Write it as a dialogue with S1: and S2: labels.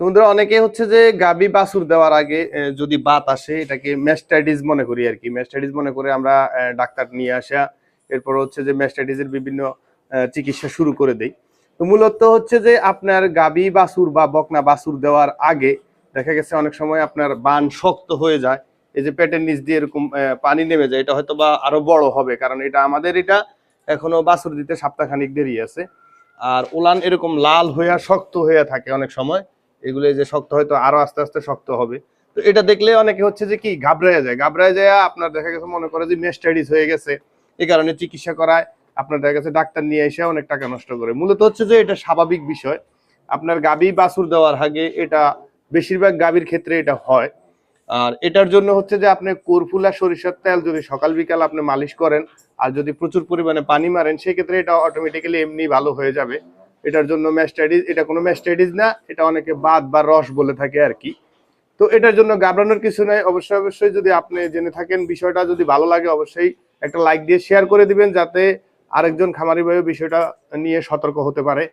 S1: তো বন্ধুরা অনেকে হচ্ছে যে গাবি বাছুর দেওয়ার আগে যদি বাত আসে এটাকে ম্যাস্টাইটিস মনে করি আর কি। ম্যাস্টাইটিস মনে করে আমরা ডাক্তার নিয়ে আসা, এরপর হচ্ছে যে ম্যাস্টাইটিসের বিভিন্ন চিকিৎসা শুরু করে দেই। তো মূলত হচ্ছে যে আপনার গাবি বাছুর বা বকনা বাছুর দেওয়ার আগে দেখা গেছে অনেক সময় আপনার বান শক্ত হয়ে যায়, এই যে পেটের নিচ দিয়ে এরকম পানি নেমে যায়, এটা হয়তো বা আরো বড় হবে, কারণ এটা আমাদের এটা এখনো বাছুর দিতে সপ্তাহখানিক দেরি আছে। আর উলান এরকম লাল হইয়া শক্ত হইয়া থাকে অনেক সময়, এগুলো যে শক্ত হয়তো আরো আস্তে আস্তে শক্ত হবে। তো এটা দেখলে অনেকে হচ্ছে যে কি ঘাবড়ায় যায় আপনার দেখা গেছে মনে করে যে মেস্টাইটিস হয়ে গেছে, এই কারণে চিকিৎসা করায় আপনার দেখা গেছে ডাক্তার নিয়ে এসে অনেক টাকা নষ্ট করে। মূলত হচ্ছে যে এটা স্বাভাবিক বিষয়। আপনার গাবি বাছুর দেওয়ার আগে এটা বেশিরভাগ গাবির ক্ষেত্রে এটা হয়। আর এটার জন্য হচ্ছে যে আপনি কর্পুলা সরিষার তেল যদি সকাল বিকাল আপনি মালিশ করেন আর যদি প্রচুর পরিমাণে পানি মারেন, সেক্ষেত্রে এটা অটোমেটিক্যালি এমনি ভালো হয়ে যাবে। এটার জন্য ম্যাস্টাইটিস, এটা কোনো ম্যাস্টাইটিস না, এটা অনেকে বাত বা রস বলে থাকে আর কি। তো এটার জন্য ঘাবড়ানোর কিছু নাই। অবশ্যই যদি আপনি জেনে থাকেন বিষয়টা, যদি ভালো লাগে অবশ্যই একটা লাইক দিয়ে শেয়ার করে দিবেন, যাতে আরেকজন খামারি ভাই বিষয়টা নিয়ে সতর্ক হতে পারে।